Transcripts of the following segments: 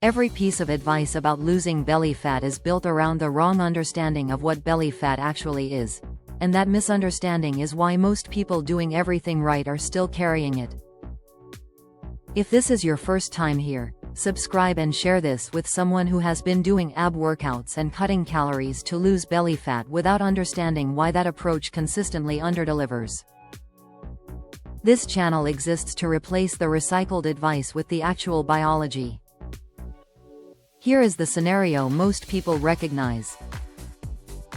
Every piece of advice about losing belly fat is built around the wrong understanding of what belly fat actually is. And that misunderstanding is why most people doing everything right are still carrying it. If this is your first time here, subscribe and share this with someone who has been doing ab workouts and cutting calories to lose belly fat without understanding why that approach consistently underdelivers. This channel exists to replace the recycled advice with the actual biology. Here is the scenario most people recognize.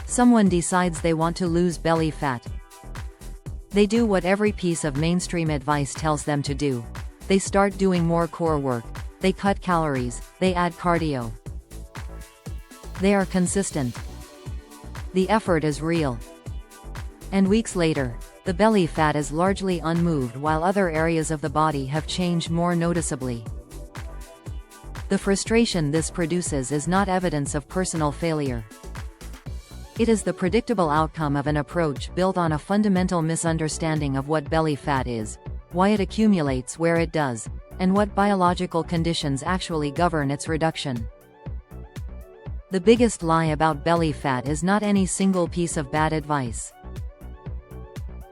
Someone decides they want to lose belly fat. They do what every piece of mainstream advice tells them to do. They start doing more core work. They cut calories. They add cardio. They are consistent. The effort is real. And weeks later, the belly fat is largely unmoved while other areas of the body have changed more noticeably. The frustration this produces is not evidence of personal failure. It is the predictable outcome of an approach built on a fundamental misunderstanding of what belly fat is, why it accumulates where it does, and what biological conditions actually govern its reduction. The biggest lie about belly fat is not any single piece of bad advice.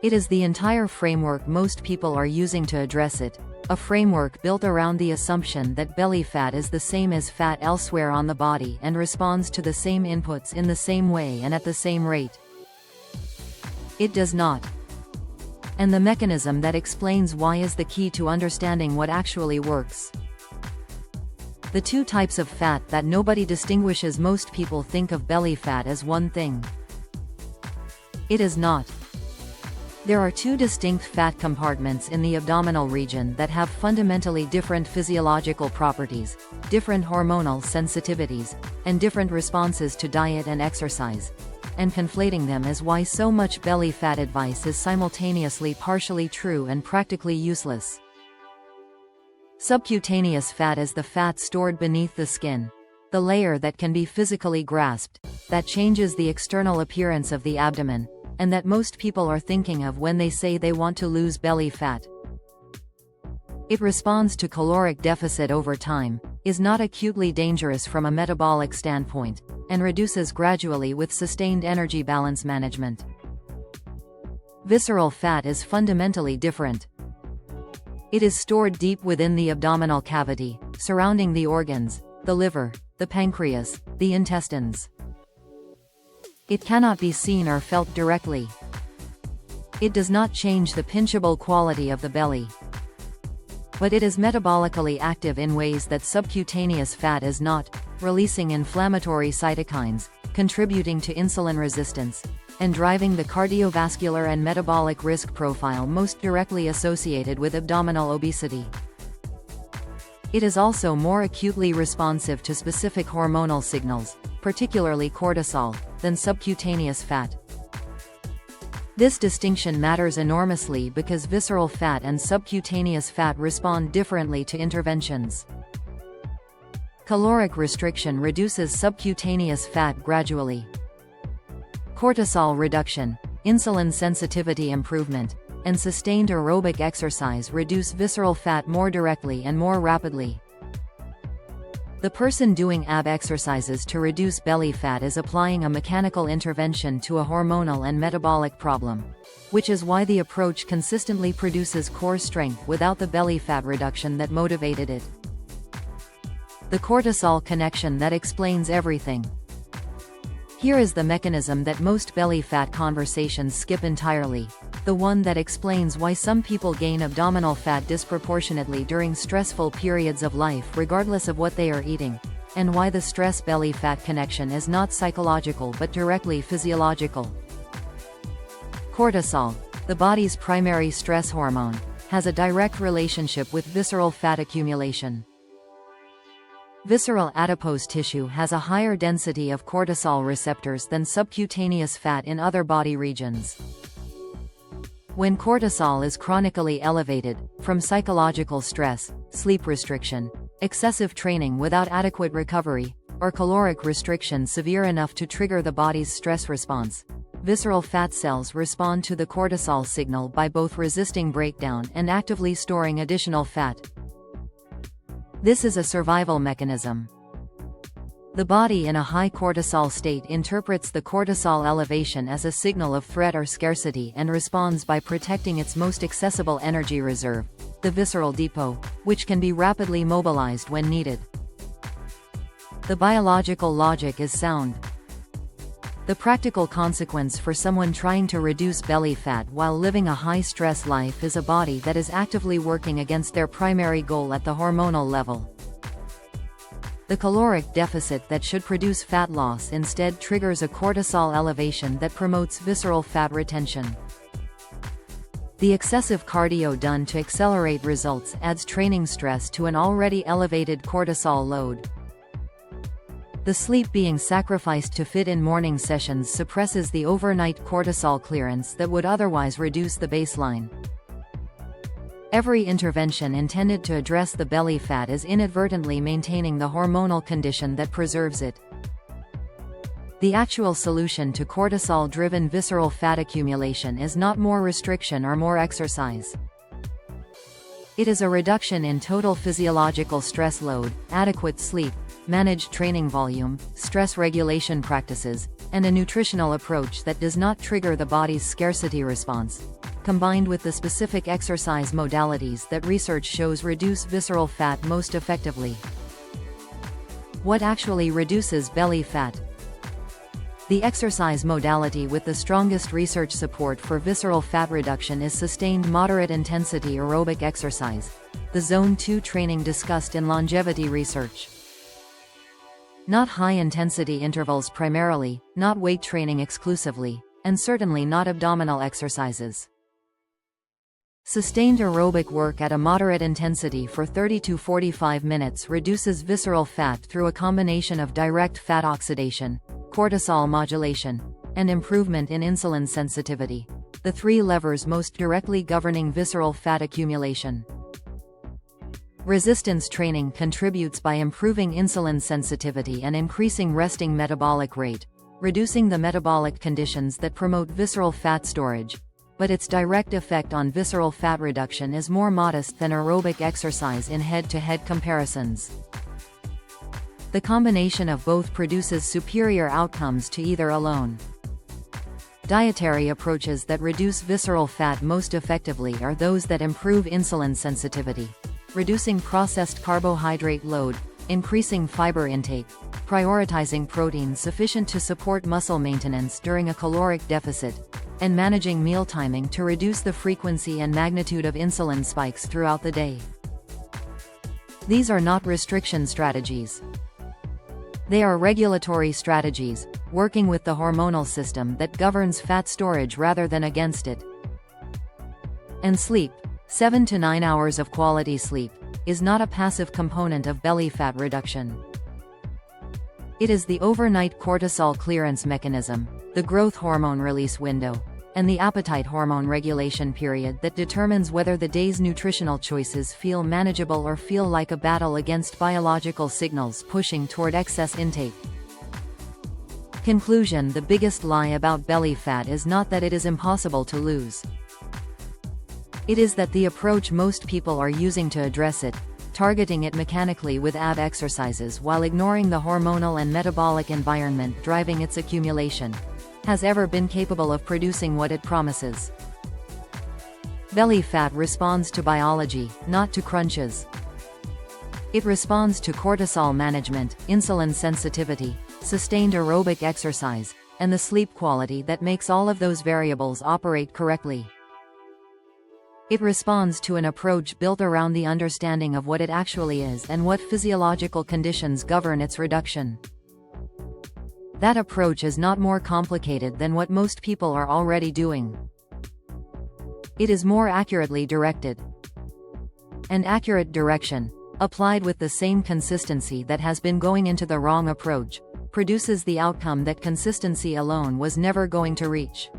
It is the entire framework most people are using to address it, a framework built around the assumption that belly fat is the same as fat elsewhere on the body and responds to the same inputs in the same way and at the same rate. It does not. And the mechanism that explains why is the key to understanding what actually works. The two types of fat that nobody distinguishes. Most people think of belly fat as one thing. It is not. There are two distinct fat compartments in the abdominal region that have fundamentally different physiological properties, different hormonal sensitivities, and different responses to diet and exercise. And conflating them is why so much belly fat advice is simultaneously partially true and practically useless. Subcutaneous fat is the fat stored beneath the skin, the layer that can be physically grasped, that changes the external appearance of the abdomen, and that most people are thinking of when they say they want to lose belly fat. It responds to caloric deficit over time, is not acutely dangerous from a metabolic standpoint, and reduces gradually with sustained energy balance management. Visceral fat is fundamentally different. It is stored deep within the abdominal cavity, surrounding the organs, the liver, the pancreas, the intestines. It cannot be seen or felt directly. It does not change the pinchable quality of the belly. But it is metabolically active in ways that subcutaneous fat is not, releasing inflammatory cytokines, contributing to insulin resistance, and driving the cardiovascular and metabolic risk profile most directly associated with abdominal obesity. It is also more acutely responsive to specific hormonal signals, particularly cortisol, than subcutaneous fat. This distinction matters enormously because visceral fat and subcutaneous fat respond differently to interventions. Caloric restriction reduces subcutaneous fat gradually. Cortisol reduction, insulin sensitivity improvement, and sustained aerobic exercise reduce visceral fat more directly and more rapidly. The person doing ab exercises to reduce belly fat is applying a mechanical intervention to a hormonal and metabolic problem, which is why the approach consistently produces core strength without the belly fat reduction that motivated it. The cortisol connection that explains everything. Here is the mechanism that most belly fat conversations skip entirely, the one that explains why some people gain abdominal fat disproportionately during stressful periods of life regardless of what they are eating, and why the stress-belly fat connection is not psychological but directly physiological. Cortisol, the body's primary stress hormone, has a direct relationship with visceral fat accumulation. Visceral adipose tissue has a higher density of cortisol receptors than subcutaneous fat in other body regions. When cortisol is chronically elevated, from psychological stress, sleep restriction, excessive training without adequate recovery, or caloric restriction severe enough to trigger the body's stress response, visceral fat cells respond to the cortisol signal by both resisting breakdown and actively storing additional fat. This is a survival mechanism. The body in a high cortisol state interprets the cortisol elevation as a signal of threat or scarcity and responds by protecting its most accessible energy reserve, the visceral depot, which can be rapidly mobilized when needed. The biological logic is sound. The practical consequence for someone trying to reduce belly fat while living a high-stress life is a body that is actively working against their primary goal at the hormonal level. The caloric deficit that should produce fat loss instead triggers a cortisol elevation that promotes visceral fat retention. The excessive cardio done to accelerate results adds training stress to an already elevated cortisol load. The sleep being sacrificed to fit in morning sessions suppresses the overnight cortisol clearance that would otherwise reduce the baseline. Every intervention intended to address the belly fat is inadvertently maintaining the hormonal condition that preserves it. The actual solution to cortisol-driven visceral fat accumulation is not more restriction or more exercise. It is a reduction in total physiological stress load, adequate sleep, managed training volume, stress regulation practices, and a nutritional approach that does not trigger the body's scarcity response, combined with the specific exercise modalities that research shows reduce visceral fat most effectively. What actually reduces belly fat? The exercise modality with the strongest research support for visceral fat reduction is sustained moderate-intensity aerobic exercise, the Zone 2 training discussed in longevity research. Not high-intensity intervals primarily, not weight training exclusively, and certainly not abdominal exercises. Sustained aerobic work at a moderate intensity for 30 to 45 minutes reduces visceral fat through a combination of direct fat oxidation, cortisol modulation, and improvement in insulin sensitivity, the three levers most directly governing visceral fat accumulation. Resistance training contributes by improving insulin sensitivity and increasing resting metabolic rate, reducing the metabolic conditions that promote visceral fat storage, but its direct effect on visceral fat reduction is more modest than aerobic exercise in head-to-head comparisons. The combination of both produces superior outcomes to either alone. Dietary approaches that reduce visceral fat most effectively are those that improve insulin sensitivity, reducing processed carbohydrate load, increasing fiber intake, prioritizing protein sufficient to support muscle maintenance during a caloric deficit, and managing meal timing to reduce the frequency and magnitude of insulin spikes throughout the day. These are not restriction strategies. They are regulatory strategies, working with the hormonal system that governs fat storage rather than against it. And sleep, 7 to 9 hours of quality sleep, is not a passive component of belly fat reduction. It is the overnight cortisol clearance mechanism, the growth hormone release window, and the appetite hormone regulation period that determines whether the day's nutritional choices feel manageable or feel like a battle against biological signals pushing toward excess intake. Conclusion: the biggest lie about belly fat is not that it is impossible to lose. It is that the approach most people are using to address it, targeting it mechanically with ab exercises while ignoring the hormonal and metabolic environment driving its accumulation, has ever been capable of producing what it promises. Belly fat responds to biology, not to crunches. It responds to cortisol management, insulin sensitivity, sustained aerobic exercise, and the sleep quality that makes all of those variables operate correctly. It responds to an approach built around the understanding of what it actually is and what physiological conditions govern its reduction. That approach is not more complicated than what most people are already doing. It is more accurately directed. And accurate direction, applied with the same consistency that has been going into the wrong approach, produces the outcome that consistency alone was never going to reach.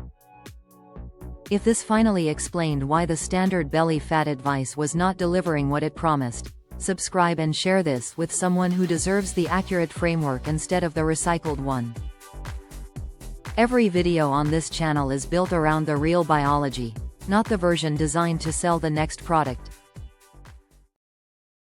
If this finally explained why the standard belly fat advice was not delivering what it promised, subscribe and share this with someone who deserves the accurate framework instead of the recycled one. Every video on this channel is built around the real biology, not the version designed to sell the next product.